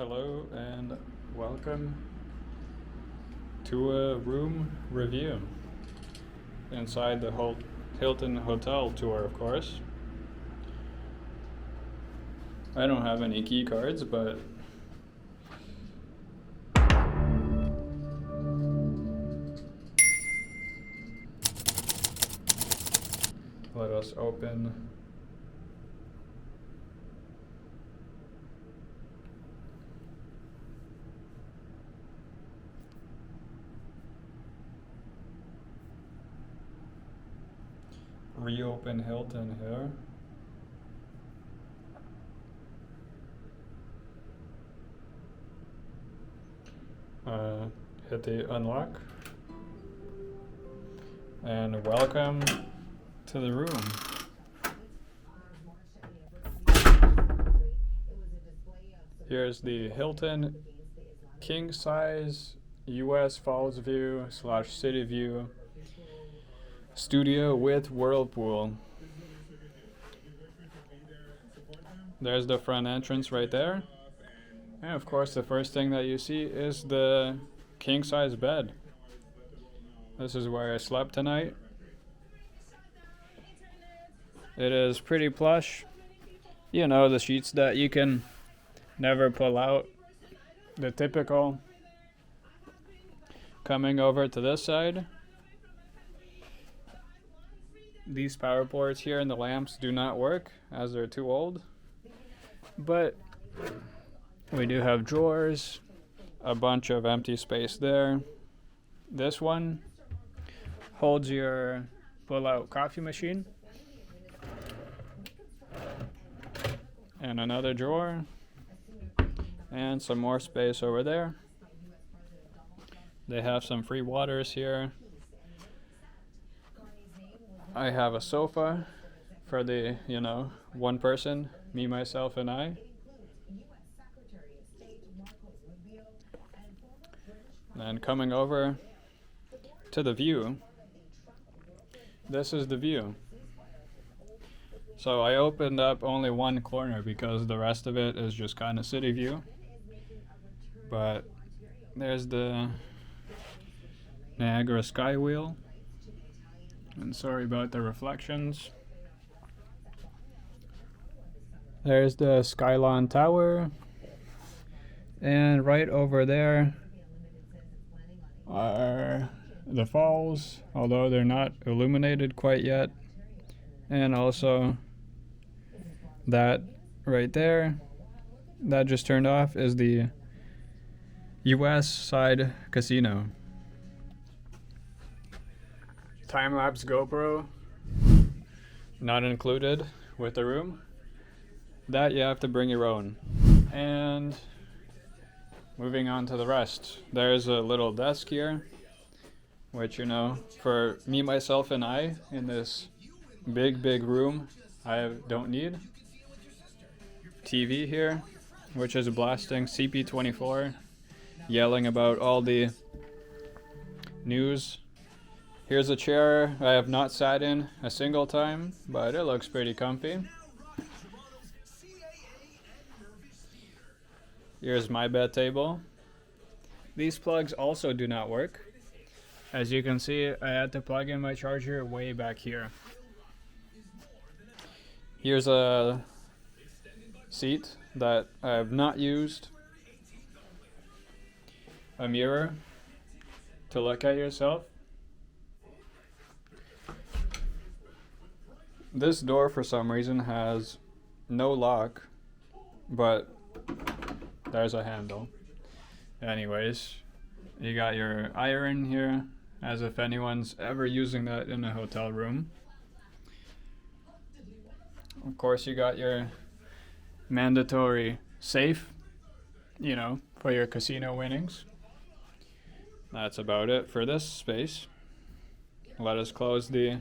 Hello and welcome to a room review inside the Hilton Hotel tour, of course. I don't have any key cards, but let us open reopen Hilton here. Hit the unlock and welcome to the room. Here's the Hilton king size US Fallsview / city view studio with Whirlpool. There's the front entrance right there. And of course the first thing that you see is the king size bed. This is where I slept tonight. It is pretty plush. You know, the sheets that you can never pull out. The typical. Coming over to this side. These power ports here and the lamps do not work as they're too old. But we do have drawers, a bunch of empty space there. This one holds your pull-out coffee machine. And another drawer. And some more space over there. They have some free waters here. I have a sofa for the, one person, me, myself, and I. And coming over to the view, this is the view. So I opened up only one corner because the rest of it is just kind of city view. But there's the Niagara sky wheel. And sorry about the reflections. There's the Skylon Tower. And right over there are the falls, although they're not illuminated quite yet. And also that right there, that just turned off, is the US side casino. Time-lapse GoPro, not included with the room. That you have to bring your own. And moving on to the rest. There's a little desk here, which, for me, myself, and I in this big room, I don't need. TV here, which is blasting CP24, yelling about all the news. Here's a chair I have not sat in a single time, but it looks pretty comfy. Here's my bed table. These plugs also do not work. As you can see, I had to plug in my charger way back here. Here's a seat that I have not used. A mirror to look at yourself. This door for some reason has no lock, but there's a handle. Anyways, you got your iron here, as if anyone's ever using that in a hotel room. Of course, you got your mandatory safe, for your casino winnings. That's about it for this space. Let us close the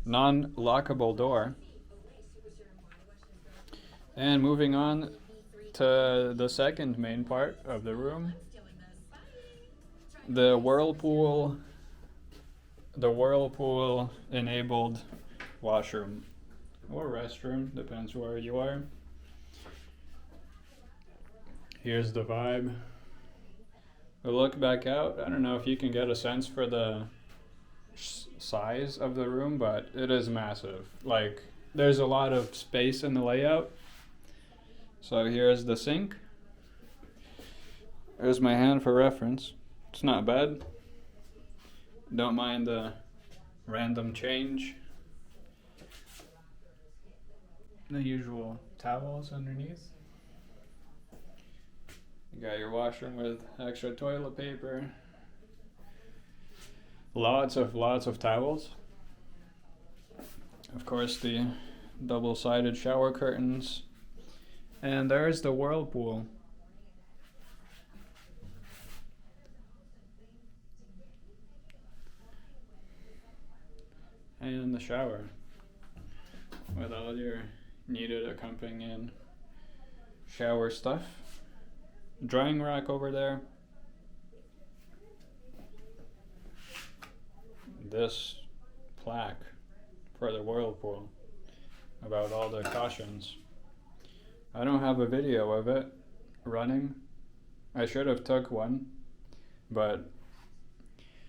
non-lockable door. And moving on to the second main part of the room, the Whirlpool enabled washroom or restroom, depends where you are. Here's the vibe. We look back out. I don't know if you can get a sense for the size of the room, but it is massive. Like, there's a lot of space in the layout. So here's the sink. There's my hand for reference. It's not bad. Don't mind the random change. The usual towels underneath. You got your washroom with extra toilet paper. Lots of towels. Of course, the double-sided shower curtains. And there's the Whirlpool. And the shower with all your needed accompanying shower stuff. Drying rack over there. This plaque for the Whirlpool about all the cautions. I don't have a video of it running. I should have took one, but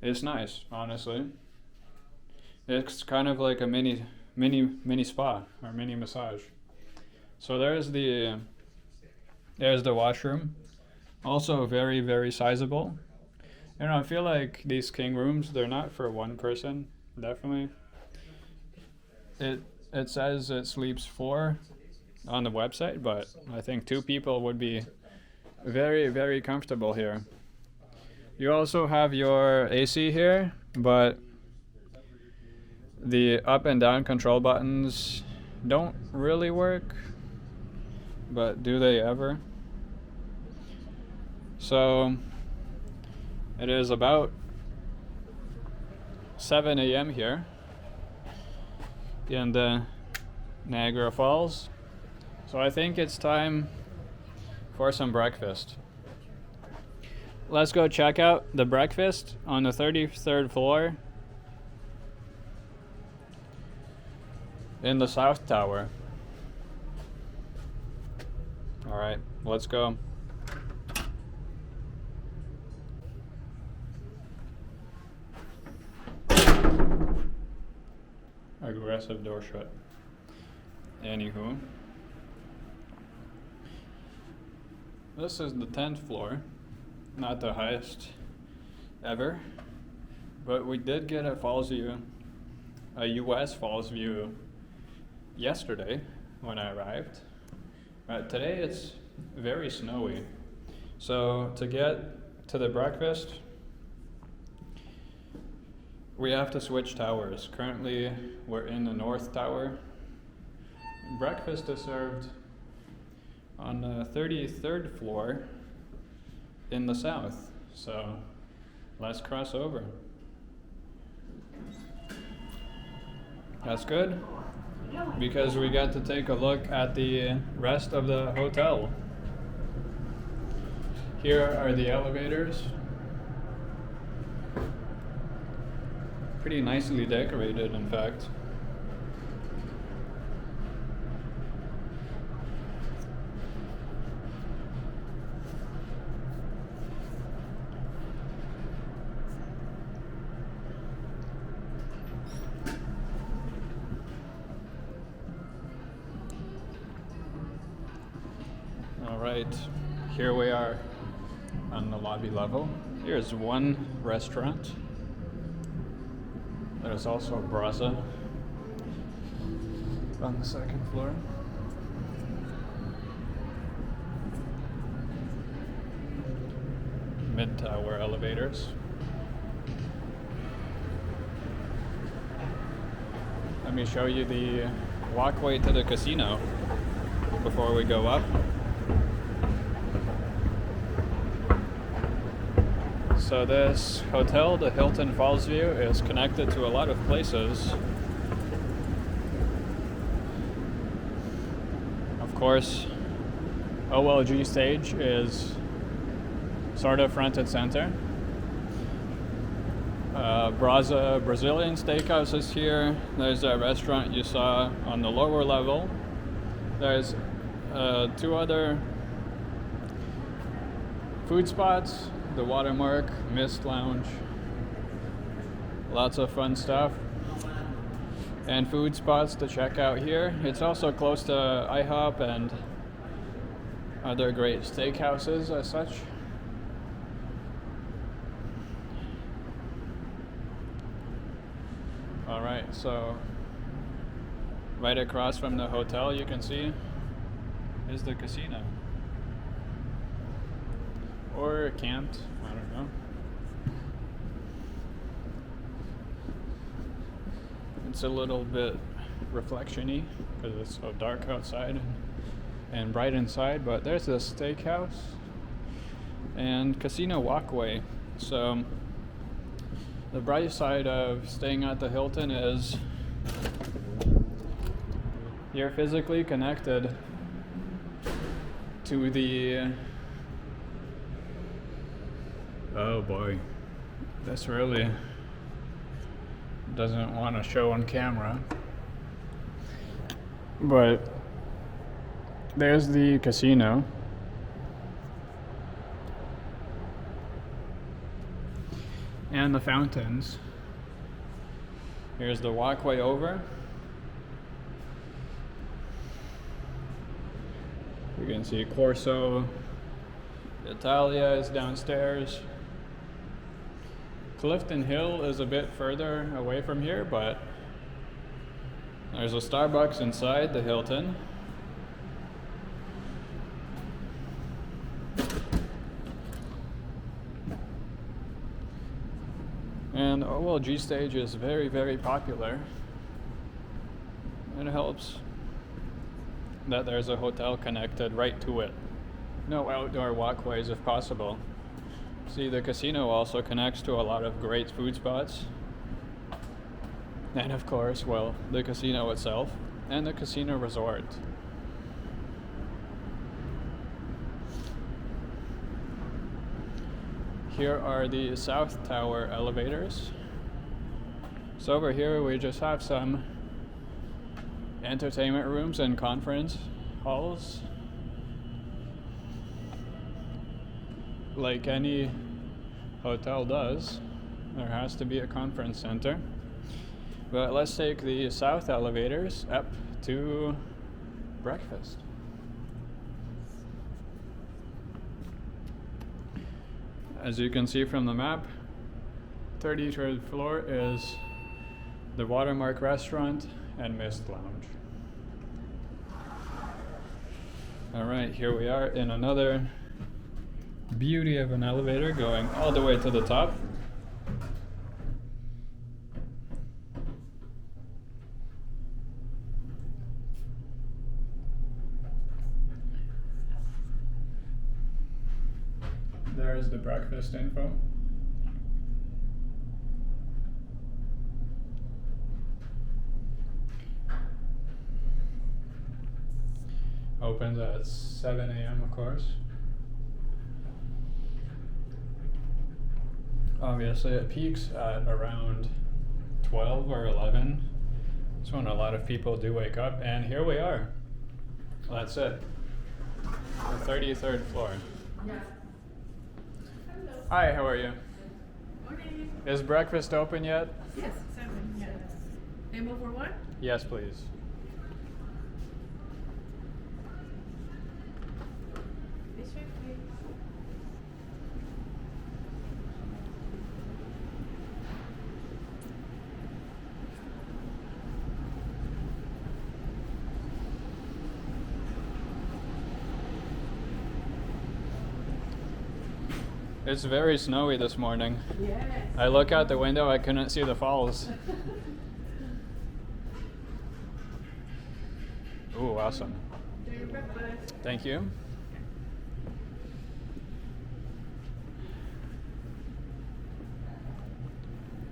it's nice, honestly. It's kind of like a mini spa or mini massage. So there's the washroom. Also very sizable. You know, I feel like these king rooms, they're not for one person, definitely. It says it sleeps 4 on the website, but I think 2 people would be very comfortable here. You also have your AC here, but the up and down control buttons don't really work, but do they ever? So it is about 7 a.m. here in the Niagara Falls. So I think it's time for some breakfast. Let's go check out the breakfast on the 33rd floor in the South Tower. All right, let's go. Aggressive door shut. Anywho, this is the 10th floor, not the highest ever, but we did get a Fallsview, a US Fallsview yesterday when I arrived. But today it's very snowy. So to get to the breakfast, we have to switch towers. Currently, we're in the North Tower. Breakfast is served on the 33rd floor in the South. So let's cross over. That's good, because we got to take a look at the rest of the hotel. Here are the elevators. Pretty nicely decorated, in fact. All right, here we are on the lobby level. Here's one restaurant. There's also a Braza on the 2nd floor. Mid-tower elevators. Let me show you the walkway to the casino before we go up. So this hotel, the Hilton Fallsview, is connected to a lot of places. Of course, OLG stage is sort of front and center. Braza Brazilian Steakhouse is here. There's a restaurant you saw on the lower level. There's 2 other Food spots, the Watermark, Mist Lounge, lots of fun stuff. And food spots to check out here. It's also close to IHOP and other great steakhouses as such. Alright, so right across from the hotel you can see is the casino. Or camped, I don't know. It's a little bit reflection-y because it's so dark outside and bright inside, but there's a steakhouse and casino walkway. So the bright side of staying at the Hilton is you're physically connected to the... Oh boy, this really doesn't want to show on camera, but there's the casino and the fountains. Here's the walkway over. You can see Corso Italia is downstairs. Clifton Hill is a bit further away from here, but there's a Starbucks inside the Hilton. And OLG stage is very, very popular. It helps that there's a hotel connected right to it. No outdoor walkways if possible. See, the casino also connects to a lot of great food spots. And of course, well, the casino itself and the casino resort. Here are the South Tower elevators. So over here we just have some entertainment rooms and conference halls. Like any hotel does, there has to be a conference center. But let's take the south elevators up to breakfast. As you can see from the map, 33rd floor is the Watermark restaurant and Mist Lounge. Alright, here we are in another beauty of an elevator going all the way to the top. There's the breakfast info. Opens at 7 a.m. of course. Obviously it peaks at around 12 or 11. That's when a lot of people do wake up, and here we are. That's it. The 33rd floor. Yeah. Hello. Hi, how are you? Morning. Is breakfast open yet? Yes, 7. Yeah. MEMo for what? Yes, please. This way, please. It's very snowy this morning. Yes. I look out the window, I couldn't see the falls. Ooh, awesome. Do your breakfast. Thank you.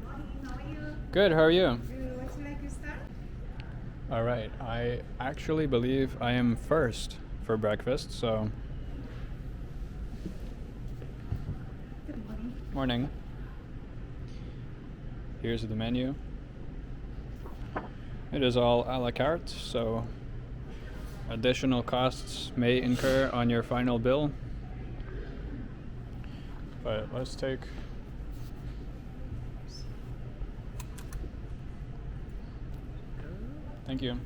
Morning, how are you? Good, how are you? Good. Would you like to start? All right, I actually believe I am first for breakfast, so Good morning. morning. Here's the menu. It is all a la carte, so additional costs may incur on your final bill. But let's take. Thank you.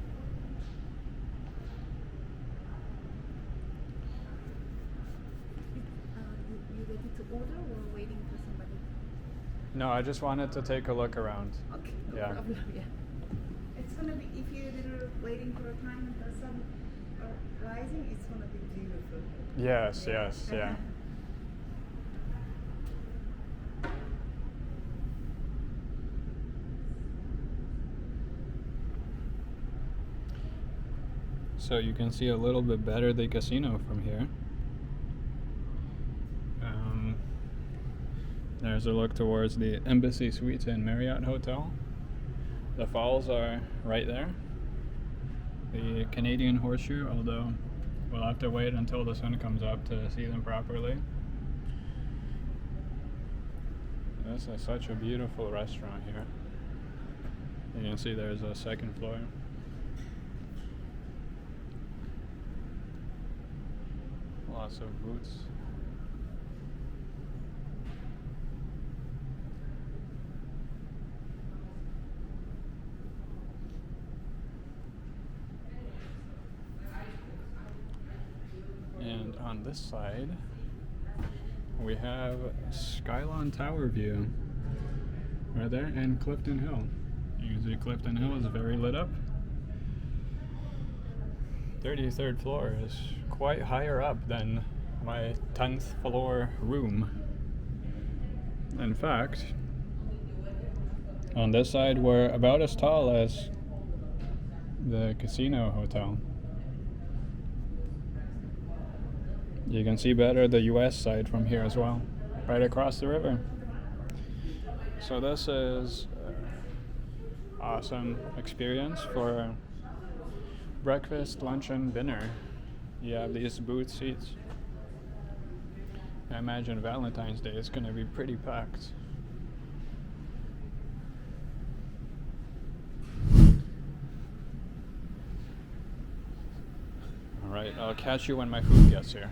You ready to order or waiting for somebody? No, I just wanted to take a look around. Okay, no Yeah. problem. Yeah. It's gonna be if you're little waiting for a time and the sun rising, it's gonna be beautiful. Yes, yes, yeah. So you can see a little bit better the casino from here. There's a look towards the Embassy Suites and Marriott Hotel. The falls are right there. The Canadian Horseshoe, although we'll have to wait until the sun comes up to see them properly. This is such a beautiful restaurant here. You can see there's a second floor. Lots of booths. And on this side, we have Skylon Tower View right there and Clifton Hill. You can see Clifton Hill is very lit up. 33rd floor is quite higher up than my 10th floor room. In fact, on this side we're about as tall as the casino hotel. You can see better the US side from here as well, right across the river. So this is an awesome experience for breakfast, lunch, and dinner. You have these booth seats. I imagine Valentine's Day is going to be pretty packed. Alright, I'll catch you when my food gets here.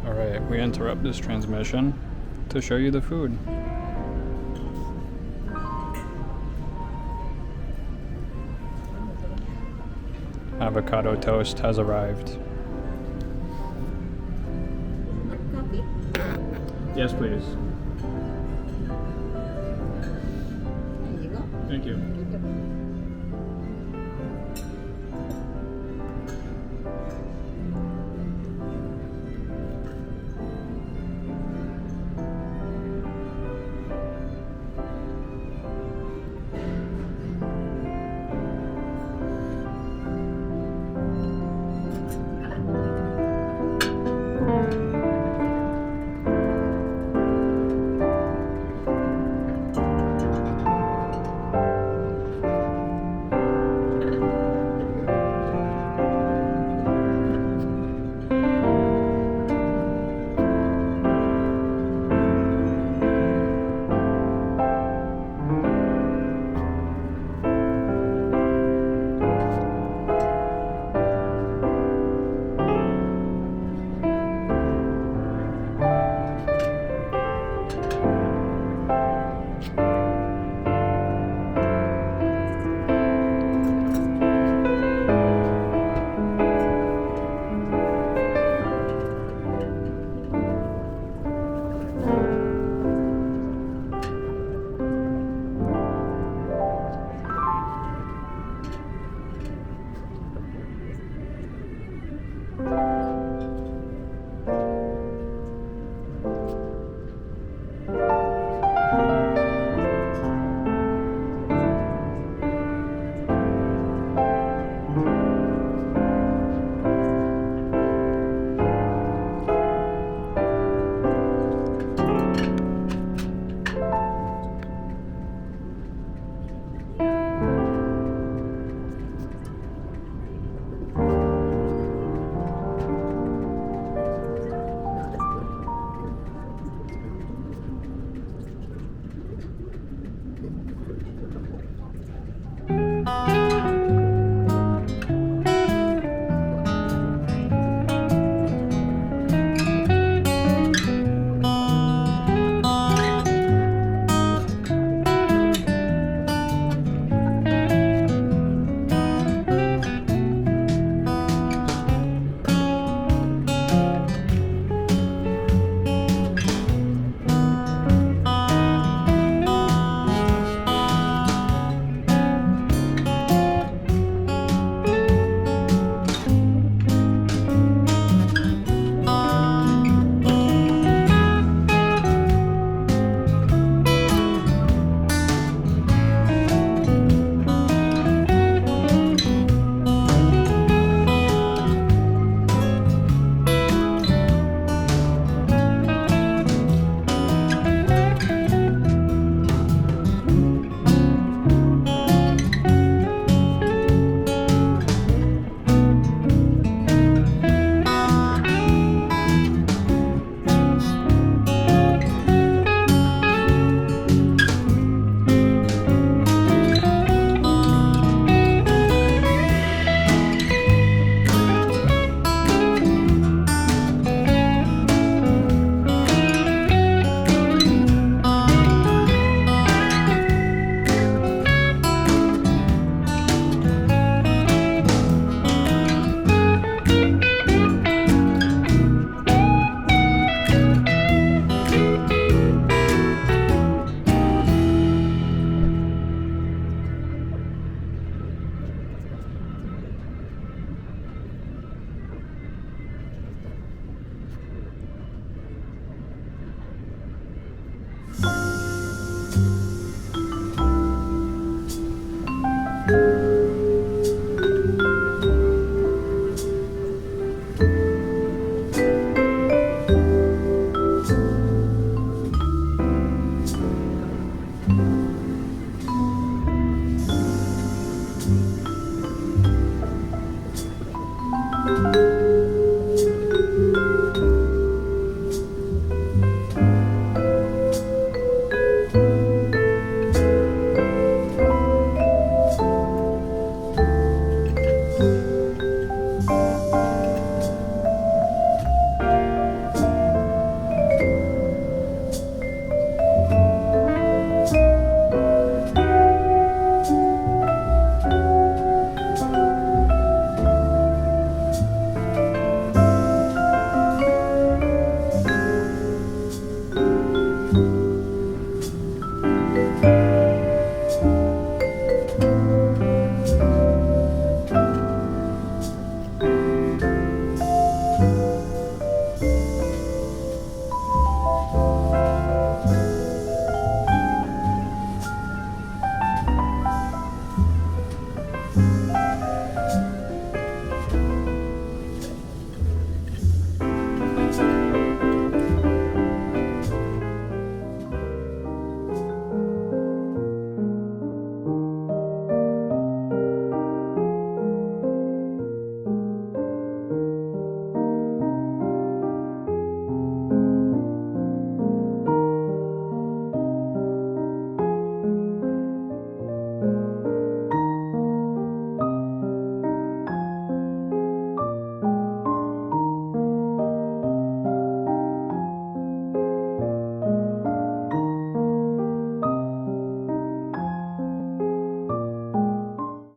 Alright, we interrupt this transmission to show you the food. Avocado toast has arrived. Coffee? Yes, please. There you go. Thank you.